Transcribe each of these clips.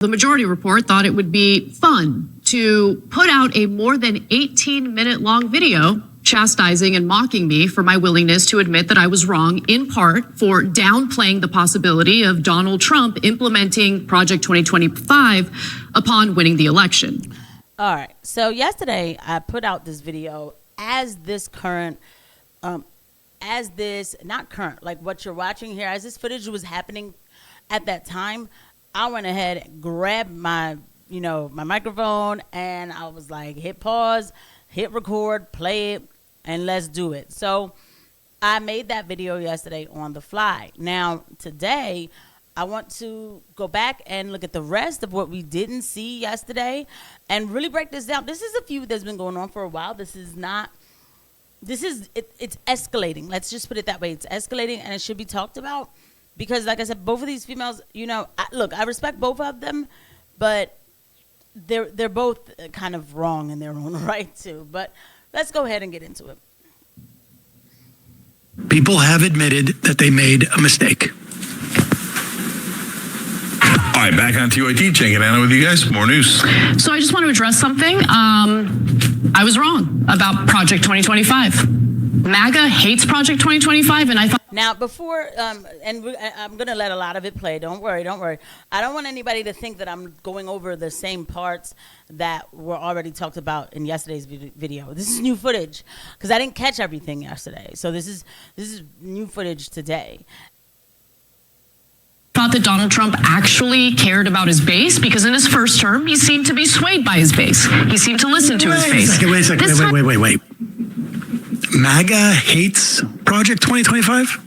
The Majority Report thought it would be fun to put out a more than 18-minute long video chastising and mocking me for my willingness to admit that I was wrong, in part for downplaying the possibility of Donald Trump implementing Project 2025 upon winning the election. All right, so yesterday I put out this video as this current, not current, like what you're watching here, as this footage was happening at that time. I went ahead, grabbed my, my microphone, and I was like, hit pause, hit record, play it, and let's do it. So I made that video yesterday on the fly. Now, today, I want to go back and look at the rest of what we didn't see yesterday and really break this down. This is a feud that's been going on for a while. It's escalating. Let's just put it that way. It's escalating, and it should be talked about. Because, like I said, both of these females, I respect both of them, but they're both kind of wrong in their own right, too. But let's go ahead and get into it. People have admitted that they made a mistake. All right, back on TYT, Jake and Anna with you guys. More news. So I just want to address something. I was wrong about Project 2025. MAGA hates Project 2025, and I thought... Now, before, I'm going to let a lot of it play. Don't worry. I don't want anybody to think that I'm going over the same parts that were already talked about in yesterday's video. This is new footage, because I didn't catch everything yesterday. So this is new footage today. Thought that Donald Trump actually cared about his base, because in his first term, he seemed to be swayed by his base. He seemed to listen to his base. Wait a second. Wait. MAGA hates Project 2025?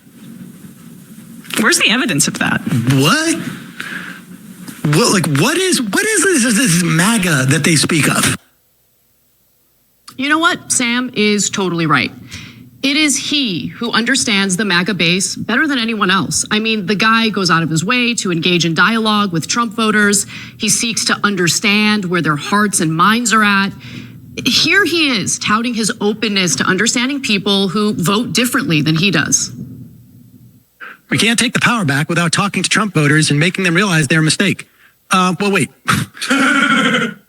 Where's the evidence of that? What? What is this MAGA that they speak of? You know what? Sam is totally right. It is he who understands the MAGA base better than anyone else. I mean, the guy goes out of his way to engage in dialogue with Trump voters. He seeks to understand where their hearts and minds are at. Here he is touting his openness to understanding people who vote differently than he does. We can't take the power back without talking to Trump voters and making them realize their mistake. Well, wait.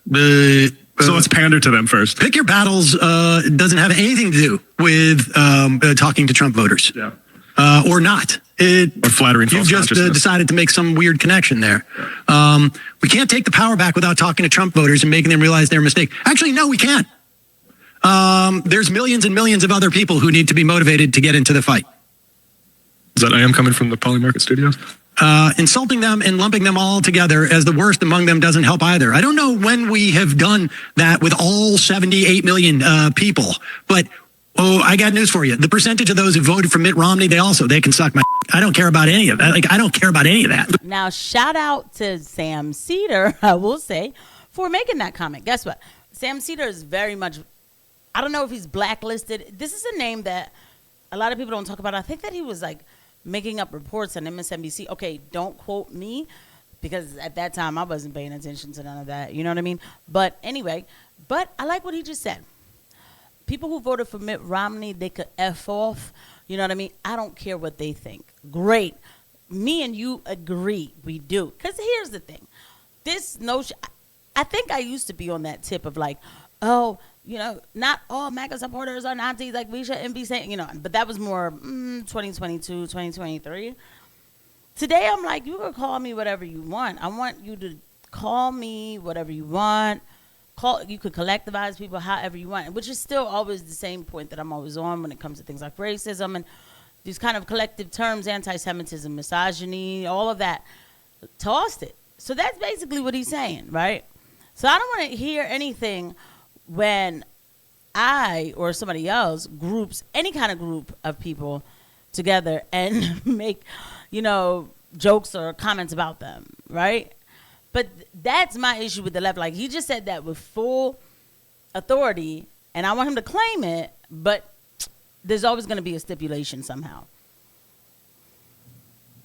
So let's pander to them first. Pick your battles doesn't have anything to do with talking to Trump voters. Yeah. Or not. Or flattering false You've just decided to make some weird connection there. We can't take the power back without talking to Trump voters and making them realize their mistake. Actually, no, we can't. There's millions and millions of other people who need to be motivated to get into the fight. Is that I am coming from the Poly Market Studios? Insulting them and lumping them all together as the worst among them doesn't help either. I don't know when we have done that with all 78 million people, but I got news for you. The percentage of those who voted for Mitt Romney, they can suck my. I don't care about any of that. I don't care about any of that. Now, shout out to Sam Seder, I will say, for making that comment. Guess what? Sam Seder is very much, I don't know if he's blacklisted. This is a name that a lot of people don't talk about. I think that he was making up reports on MSNBC. Okay, don't quote me, because at that time I wasn't paying attention to none of that. You know what I mean? But anyway, I like what he just said. People who voted for Mitt Romney, they could F off. You know what I mean? I don't care what they think. Great. Me and you agree. We do. Because here's the thing. This notion, I think I used to be on that tip of not all MAGA supporters are Nazis. We shouldn't be saying, but that was more 2022, 2023. Today, I'm like, you can call me whatever you want. I want you to call me whatever you want. You could collectivize people however you want, which is still always the same point that I'm always on when it comes to things like racism and these kind of collective terms, anti-Semitism, misogyny, all of that. Tossed it. So that's basically what he's saying, right? So I don't want to hear anything when I or somebody else groups any kind of group of people together and make, jokes or comments about them, right? But that's my issue with the left. He just said that with full authority, and I want him to claim it, but there's always going to be a stipulation somehow.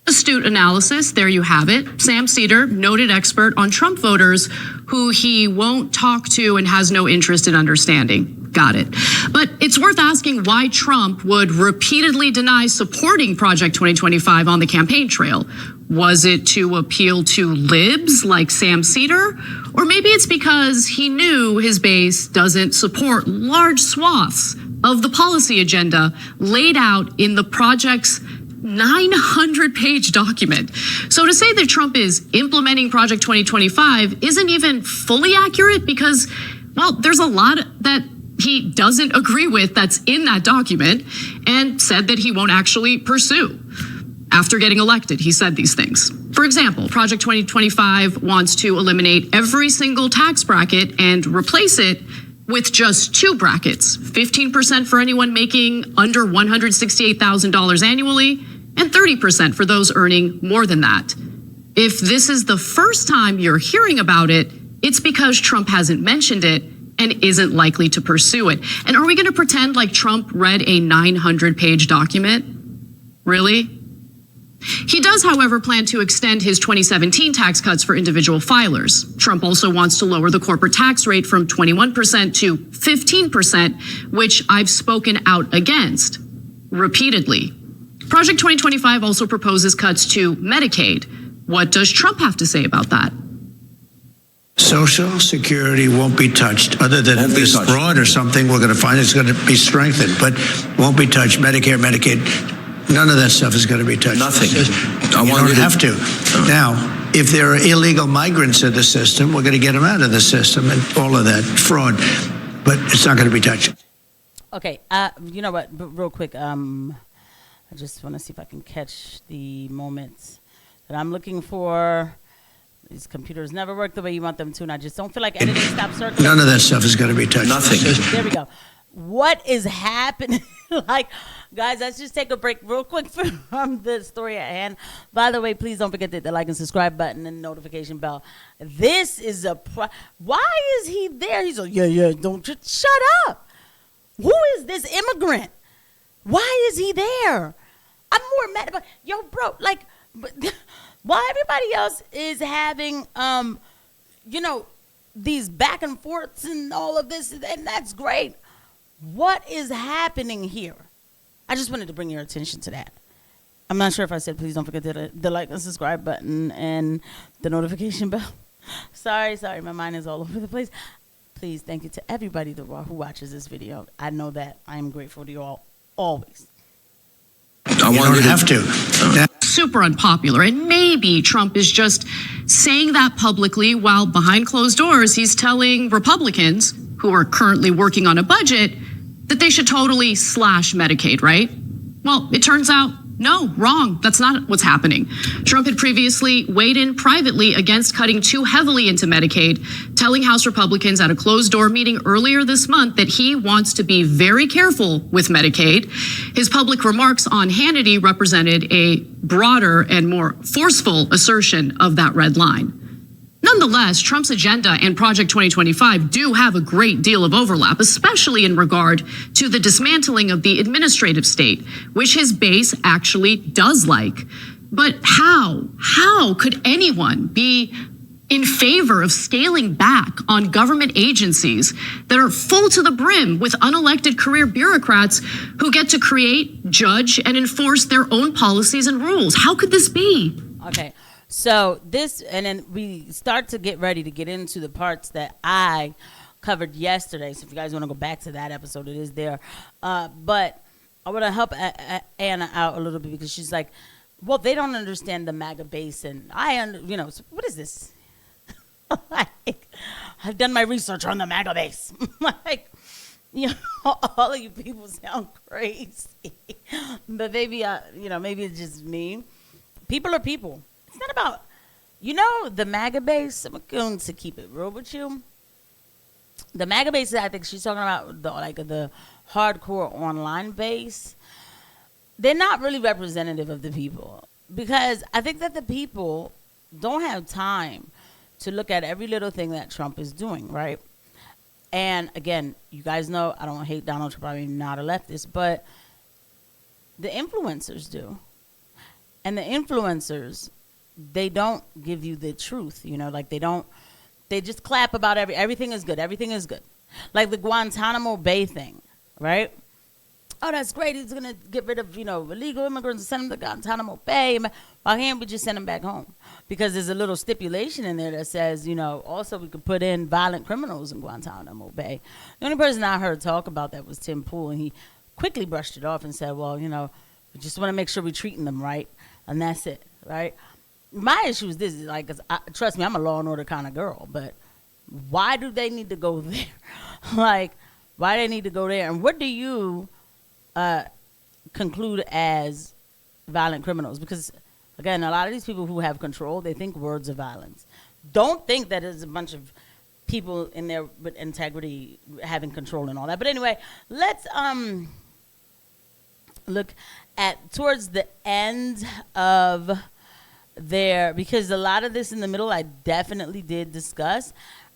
Astute analysis, there you have it. Sam Seder, noted expert on Trump voters who he won't talk to and has no interest in understanding. Got it. But it's worth asking why Trump would repeatedly deny supporting Project 2025 on the campaign trail. Was it to appeal to libs like Sam Cedar? Or maybe it's because he knew his base doesn't support large swaths of the policy agenda laid out in the project's 900-page document. So to say that Trump is implementing Project 2025 isn't even fully accurate because, well, there's a lot that he doesn't agree with that's in that document and said that he won't actually pursue. After getting elected, he said these things. For example, Project 2025 wants to eliminate every single tax bracket and replace it with just two brackets, 15% for anyone making under $168,000 annually and 30% for those earning more than that. If this is the first time you're hearing about it, it's because Trump hasn't mentioned it and isn't likely to pursue it. And are we going to pretend like Trump read a 900-page document? Really? He does, however, plan to extend his 2017 tax cuts for individual filers. Trump also wants to lower the corporate tax rate from 21% to 15%, which I've spoken out against repeatedly. Project 2025 also proposes cuts to Medicaid. What does Trump have to say about that? Social Security won't be touched, other than if there's fraud or something, we're going to find it's going to be strengthened, but won't be touched. Medicare, Medicaid, none of that stuff is going to be touched. Nothing. You don't have to. Now, if there are illegal migrants in the system, we're going to get them out of the system and all of that fraud, but it's not going to be touched. Okay, you know what? Real quick, I just want to see if I can catch the moments that I'm looking for. These computers never work the way you want them to, and I just don't feel like editing stop circling. None of that stuff is going to be touched. Nothing. There we go. What is happening? Like, guys, let's just take a break real quick from the story at hand. By the way, please don't forget the like and subscribe button and notification bell. This is why is he there? He's like, yeah, don't just shut up. Who is this immigrant? Why is he there? I'm more mad about, yo, bro, like, while everybody else is having, these back and forths and all of this, and that's great. What is happening here? I just wanted to bring your attention to that. I'm not sure if I said please don't forget the like and subscribe button and the notification bell. Sorry, my mind is all over the place. Please, thank you to everybody who watches this video. I know that I am grateful to you all, always. You don't have to. Super unpopular, and maybe Trump is just saying that publicly while behind closed doors he's telling Republicans who are currently working on a budget that they should totally slash Medicaid, right? Well, it turns out, no, wrong. That's not what's happening. Trump had previously weighed in privately against cutting too heavily into Medicaid, telling House Republicans at a closed-door meeting earlier this month that he wants to be very careful with Medicaid. His public remarks on Hannity represented a broader and more forceful assertion of that red line. Nonetheless, Trump's agenda and Project 2025 do have a great deal of overlap, especially in regard to the dismantling of the administrative state, which his base actually does like. But how could anyone be in favor of scaling back on government agencies that are full to the brim with unelected career bureaucrats who get to create, judge, and enforce their own policies and rules? How could this be? Okay. So this, and then we start to get ready to get into the parts that I covered yesterday. So if you guys want to go back to that episode, it is there. But I want to help Anna out a little bit because she's like, well, they don't understand the MAGA base. And so what is this? Like, I've done my research on the MAGA base. Like, all of you people sound crazy. But maybe, maybe it's just me. People are people. It's not about, the MAGA base. I'm going to keep it real with you. The MAGA base, I think she's talking about the hardcore online base. They're not really representative of the people because I think that the people don't have time to look at every little thing that Trump is doing, right? And again, you guys know I don't hate Donald Trump. I'm not a leftist, but the influencers do. And the influencers, they don't give you the truth, they just clap about everything is good. Everything is good. Like the Guantanamo Bay thing, right? oh, that's great. He's going to get rid of, illegal immigrants and send them to Guantanamo Bay. Why can't we just send them back home? Because there's a little stipulation in there that says, also we could put in violent criminals in Guantanamo Bay. The only person I heard talk about that was Tim Pool, and he quickly brushed it off and said, well, we just want to make sure we're treating them right, and that's it, right? My issue is this, like, 'cause trust me, I'm a law and order kind of girl, but why do they need to go there? Like, why do they need to go there? And what do you conclude as violent criminals? Because, again, a lot of these people who have control, they think words of violence. Don't think that there's a bunch of people in there with integrity having control and all that. But anyway, let's look at towards the end of there, because a lot of this in the middle I definitely did discuss.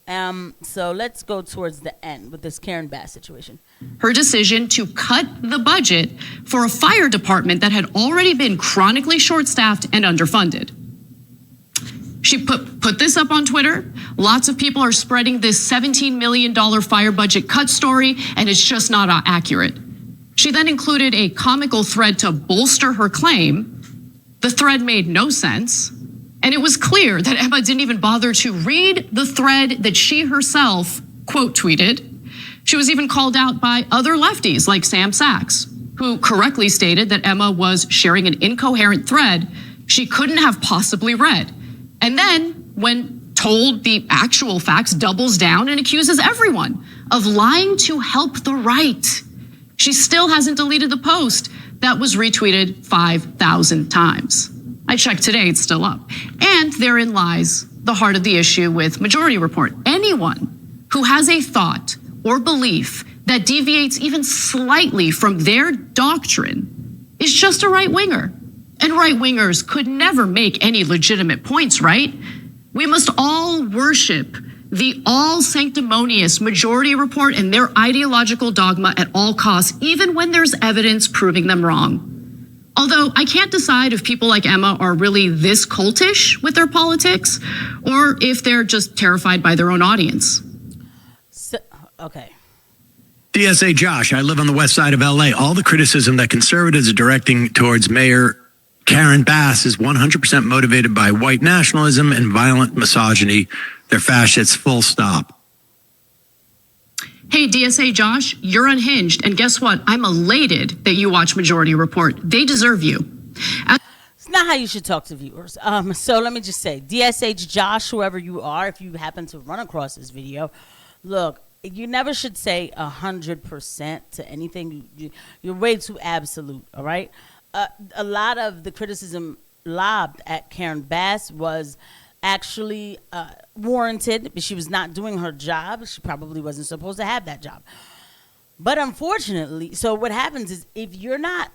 So let's go towards the end with this Karen Bass situation. Her decision to cut the budget for a fire department that had already been chronically short-staffed and underfunded. She put this up on Twitter. Lots of people are spreading this $17 million fire budget cut story, and it's just not accurate. She then included a comical thread to bolster her claim. The thread made no sense, and it was clear that Emma didn't even bother to read the thread that she herself quote tweeted. She was even called out by other lefties like Sam Sachs, who correctly stated that Emma was sharing an incoherent thread she couldn't have possibly read. And then, when told the actual facts, doubles down and accuses everyone of lying to help the right. She still hasn't deleted the post that was retweeted 5,000 times. I checked today, it's still up. And therein lies the heart of the issue with Majority Report. Anyone who has a thought or belief that deviates even slightly from their doctrine is just a right-winger. And right-wingers could never make any legitimate points, right? We must all worship the all-sanctimonious Majority Report and their ideological dogma at all costs, even when there's evidence proving them wrong. Although I can't decide if people like Emma are really this cultish with their politics, or if they're just terrified by their own audience. So, okay. DSA Josh, I live on the west side of LA. All the criticism that conservatives are directing towards Mayor Karen Bass is 100% motivated by white nationalism and violent misogyny. They're fascists, full stop. Hey, DSA Josh, you're unhinged. And guess what? I'm elated that you watch Majority Report. They deserve you. It's not how you should talk to viewers. So let me just say, DSH Josh, whoever you are, if you happen to run across this video, look, you never should say 100% to anything. You're way too absolute, all right? A lot of the criticism lobbed at Karen Bass was actually warranted. She was not doing her job. She probably wasn't supposed to have that job. But unfortunately, so what happens is if you're not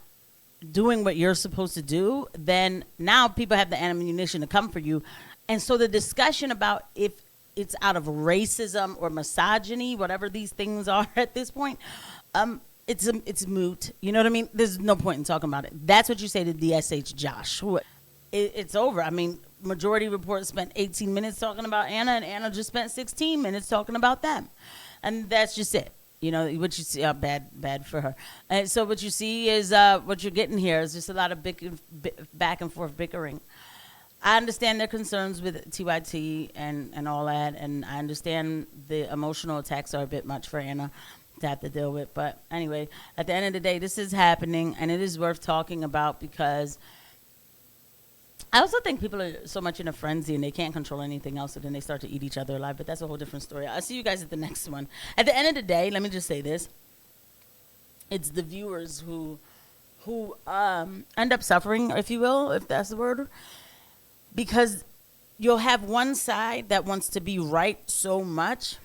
doing what you're supposed to do, then now people have the ammunition to come for you. And so the discussion about if it's out of racism or misogyny, whatever these things are at this point, it's moot. You know what I mean? There's no point in talking about it. That's what you say to DSH Josh. It's over. I mean, Majority Report spent 18 minutes talking about Anna, and Anna just spent 16 minutes talking about them. And that's just it. You know, what you see, bad for her. And so what you see is what you're getting here is just a lot of back and forth bickering. I understand their concerns with TYT and all that, and I understand the emotional attacks are a bit much for Anna to have to deal with. But anyway, at the end of the day, this is happening, and it is worth talking about because I also think people are so much in a frenzy and they can't control anything else, and then they start to eat each other alive. But that's a whole different story. I'll see you guys at the next one. At the end of the day, let me just say this. It's the viewers who end up suffering, if you will, if that's the word. Because you'll have one side that wants to be right so much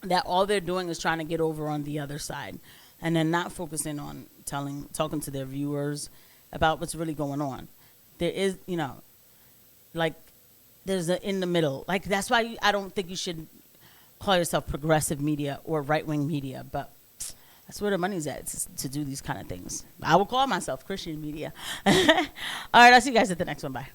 that all they're doing is trying to get over on the other side. And then not focusing on talking to their viewers about what's really going on. There is, like, there's an in the middle. Like, that's why I don't think you should call yourself progressive media or right-wing media. But that's where the money's at, to do these kind of things. I will call myself Christian media. All right, I'll see you guys at the next one. Bye.